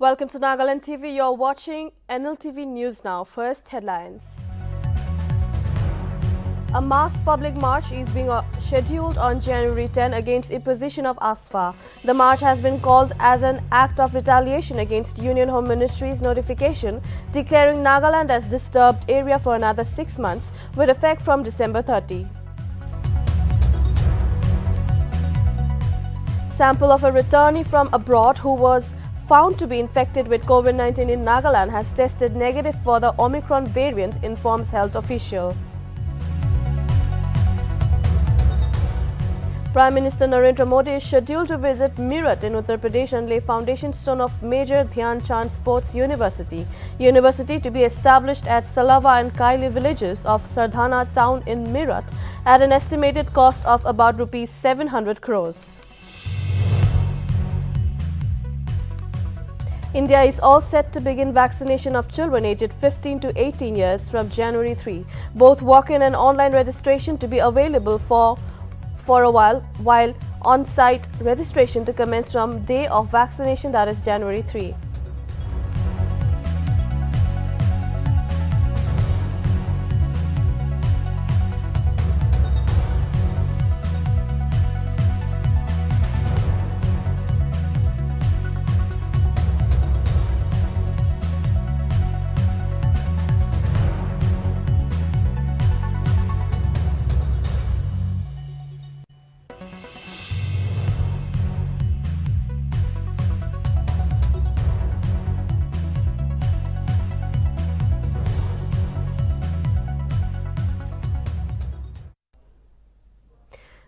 Welcome to Nagaland TV. You're watching Nltv News now. First headlines. A mass public march is being scheduled on January 10 against imposition of AFSPA. The march has been called as an act of retaliation against Union Home Ministry's notification declaring Nagaland as disturbed area for another 6 months with effect from December 30. Sample of a returnee from abroad who was found to be infected with COVID-19 in Nagaland has tested negative for the Omicron variant, informs health official. Prime Minister Narendra Modi is scheduled to visit Meerut in Uttar Pradesh and lay foundation stone of Major Dhyan Chand Sports University to be established at Salava and Kaili villages of Sardhana town in Meerut at an estimated cost of about Rs 700 crores. India is all set to begin vaccination of children aged 15 to 18 years from January 3. Both walk-in and online registration to be available for a while on-site registration to commence from day of vaccination, that is January 3.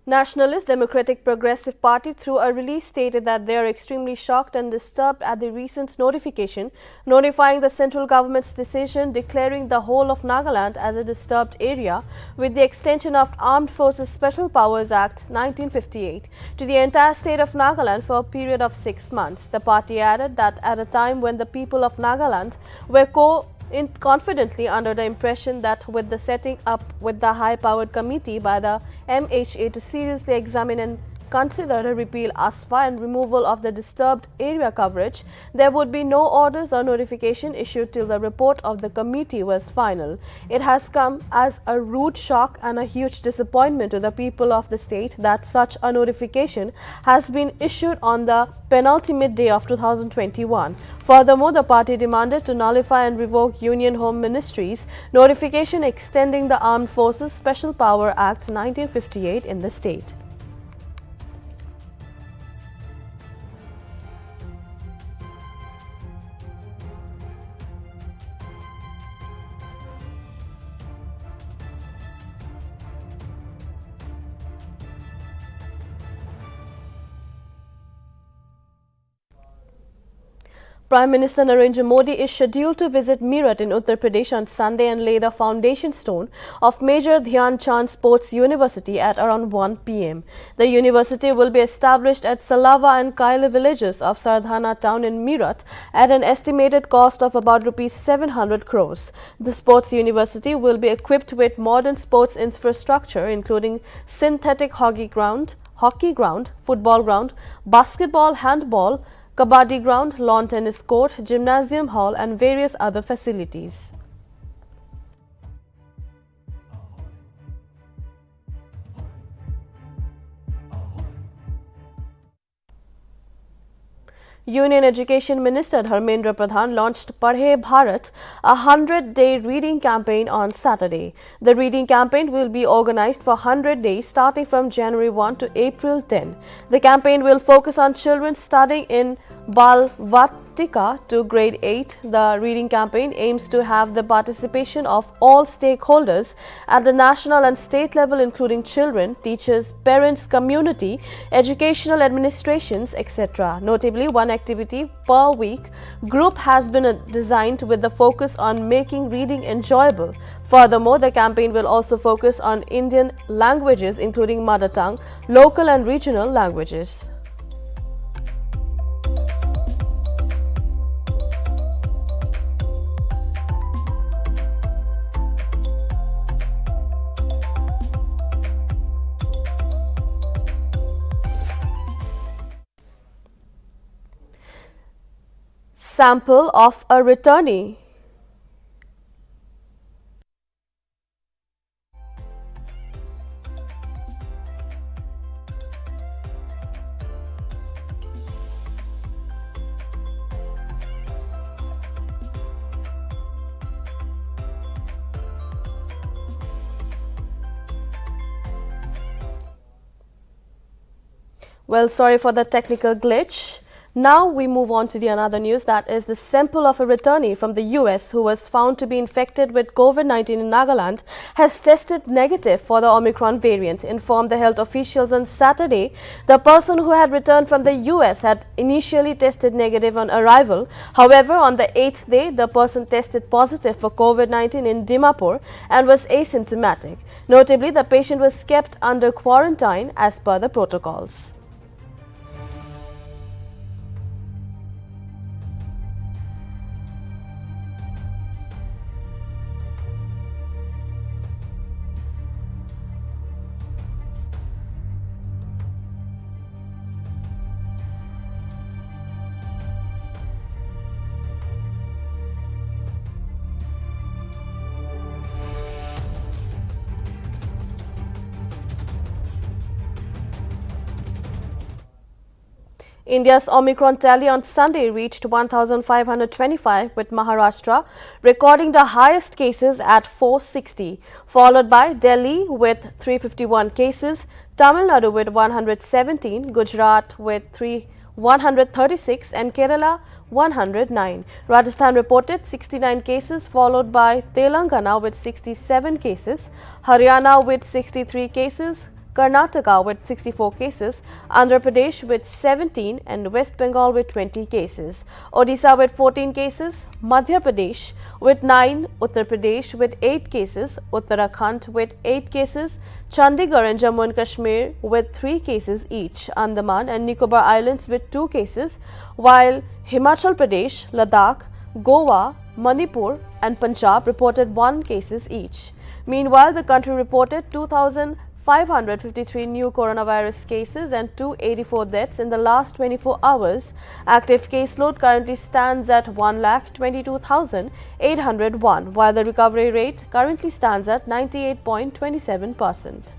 Nationalist Democratic Progressive Party through a release stated that they are extremely shocked and disturbed at the recent notification notifying the central government's decision declaring the whole of Nagaland as a disturbed area with the extension of Armed Forces Special Powers Act 1958 to the entire state of Nagaland for a period of 6 months. The party added that at a time when the people of Nagaland were confidently under the impression that with the setting up with the high-powered committee by the MHA to seriously examine and consider the repeal AFSPA and removal of the disturbed area coverage, there would be no orders or notification issued till the report of the committee was final. It has come as a rude shock and a huge disappointment to the people of the state that such a notification has been issued on the penultimate day of 2021. Furthermore, the party demanded to nullify and revoke Union Home Ministry's notification extending the Armed Forces Special Power Act 1958 in the state. Prime Minister Narendra Modi is scheduled to visit Meerut in Uttar Pradesh on Sunday and lay the foundation stone of Major Dhyan Chand Sports University at around 1 p.m. The university will be established at Salava and Kaili villages of Sardhana town in Meerut at an estimated cost of about Rs 700 crores. The sports university will be equipped with modern sports infrastructure including synthetic hockey ground, football ground, basketball, handball, kabaddi ground, lawn tennis court, gymnasium hall and various other facilities. Union Education Minister Dharmendra Pradhan launched Padhe Bharat, a 100-day reading campaign on Saturday. The reading campaign will be organized for 100 days starting from January 1 to April 10. The campaign will focus on children studying in Balvatika to grade 8. The reading campaign aims to have the participation of all stakeholders at the national and state level including children, teachers, parents, community, educational administrations, etc. Notably, one activity per week group has been designed with the focus on making reading enjoyable. Furthermore, the campaign will also focus on Indian languages including mother tongue, local and regional languages. sample of a returnee. Well, sorry for the technical glitch. Now we move on to the another news, that is the sample of a returnee from the US who was found to be infected with COVID-19 in Nagaland has tested negative for the Omicron variant, informed the health officials on Saturday. The person who had returned from the US had initially tested negative on arrival. However, on the 8th day, the person tested positive for COVID-19 in Dimapur and was asymptomatic. Notably, the patient was kept under quarantine as per the protocols. India's Omicron tally on Sunday reached 1,525, with Maharashtra recording the highest cases at 460, followed by Delhi with 351 cases, Tamil Nadu with 117, Gujarat with 136 and Kerala 109. Rajasthan reported 69 cases, followed by Telangana with 67 cases, Haryana with 63 cases, Karnataka with 64 cases, Andhra Pradesh with 17 and West Bengal with 20 cases, Odisha with 14 cases, Madhya Pradesh with 9, Uttar Pradesh with 8 cases, Uttarakhand with 8 cases, Chandigarh and Jammu and Kashmir with 3 cases each, Andaman and Nicobar Islands with 2 cases, while Himachal Pradesh, Ladakh, Goa, Manipur and Punjab reported 1 cases each. Meanwhile, the country reported 2,553 new coronavirus cases and 284 deaths in the last 24 hours. Active caseload currently stands at 1,22,801, while the recovery rate currently stands at 98.27%.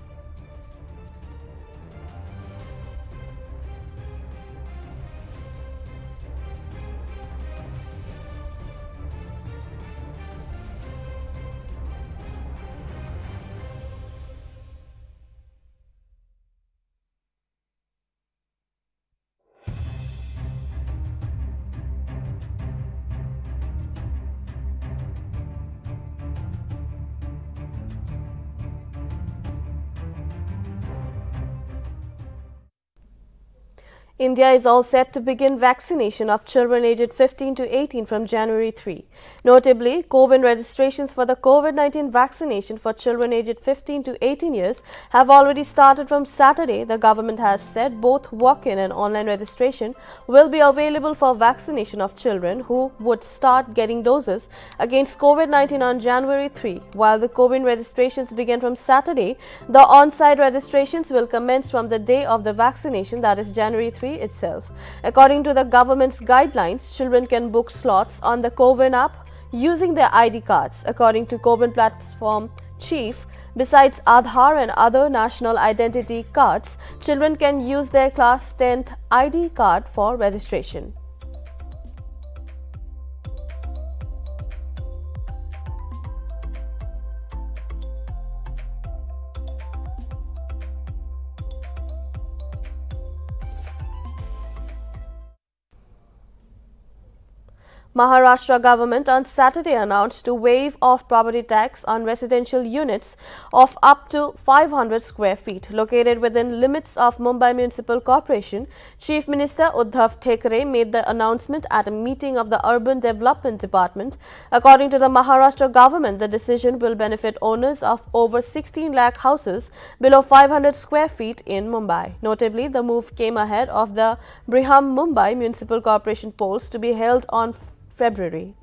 India is all set to begin vaccination of children aged 15 to 18 from January 3. Notably, COVID registrations for the COVID-19 vaccination for children aged 15 to 18 years have already started from Saturday. The government has said both walk-in and online registration will be available for vaccination of children who would start getting doses against COVID-19 on January 3. While the COVID registrations begin from Saturday, the on-site registrations will commence from the day of the vaccination, that is January 3 itself. According to the government's guidelines, children can book slots on the CoWIN app using their ID cards. According to CoWIN platform chief, besides Aadhaar and other national identity cards, children can use their class 10th ID card for registration. Maharashtra government on Saturday announced to waive off property tax on residential units of up to 500 square feet located within limits of Mumbai Municipal Corporation. Chief Minister Uddhav Thackeray made the announcement at a meeting of the Urban Development Department. According to the Maharashtra government, the decision will benefit owners of over 16 lakh houses below 500 square feet in Mumbai. Notably, the move came ahead of the Briham Mumbai Municipal Corporation polls to be held on February.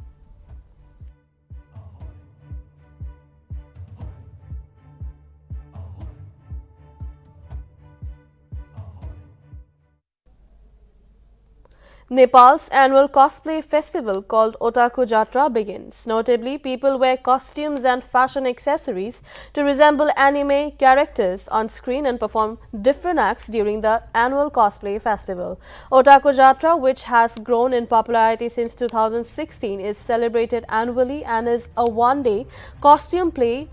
Nepal's annual cosplay festival called Otaku Jatra begins. Notably, people wear costumes and fashion accessories to resemble anime characters on screen and perform different acts during the annual cosplay festival. Otaku Jatra, which has grown in popularity since 2016, is celebrated annually and is a one-day cosplay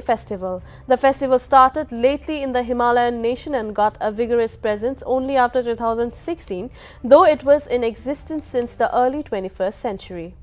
festival. The festival started lately in the Himalayan nation and got a vigorous presence only after 2016, though it was in existence since the early 21st century.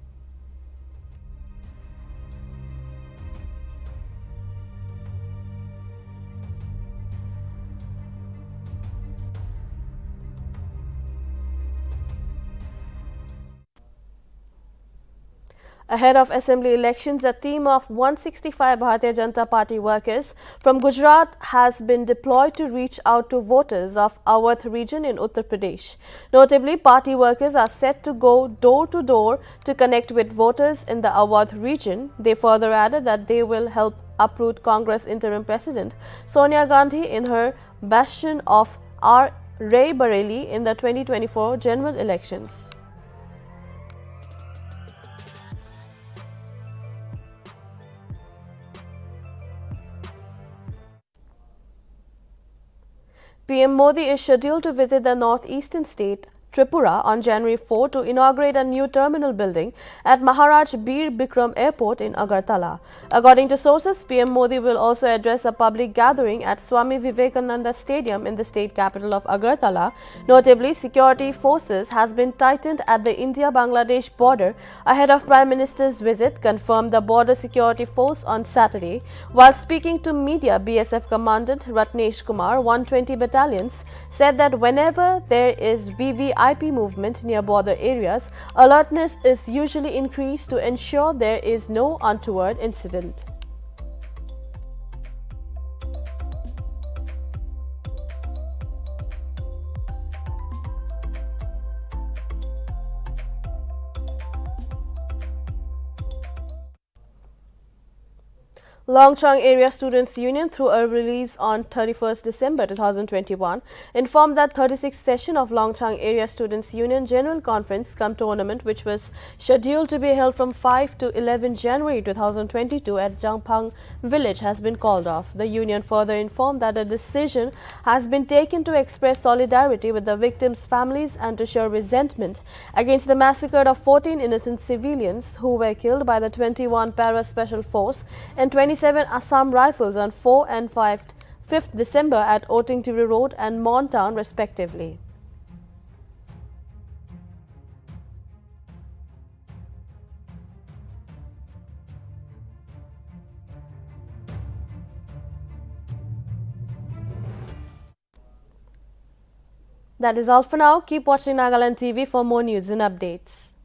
Ahead of assembly elections, a team of 165 Bharatiya Janata Party workers from Gujarat has been deployed to reach out to voters of Awadh region in Uttar Pradesh. Notably, party workers are set to go door to door to connect with voters in the Awadh region. They further added that they will help uproot Congress interim president Sonia Gandhi in her bastion of Ray Bareli in the 2024 general elections. PM Modi is scheduled to visit the northeastern state Tripura on January 4 to inaugurate a new terminal building at Maharaj Bir Bikram Airport in Agartala. According to sources, PM Modi will also address a public gathering at Swami Vivekananda Stadium in the state capital of Agartala. Notably, security forces has been tightened at the India-Bangladesh border ahead of Prime Minister's visit, confirmed the Border Security Force on Saturday. While speaking to media, BSF Commandant Ratnesh Kumar, 120 battalions, said that whenever there is VVIP movement near border areas, alertness is usually increased to ensure there is no untoward incident. Longchang Area Students Union, through a release on 31st December 2021, informed that 36th session of Longchang Area Students Union General Conference cum tournament, which was scheduled to be held from 5 to 11 January 2022 at Jangphang village, has been called off. The union further informed that a decision has been taken to express solidarity with the victims' families and to show resentment against the massacre of 14 innocent civilians who were killed by the 21 Para Special Force and 27 Assam Rifles on 4 and 5th December at Nltv Road and Mon Town respectively. That is all for now. Keep watching Nagaland TV for more news and updates.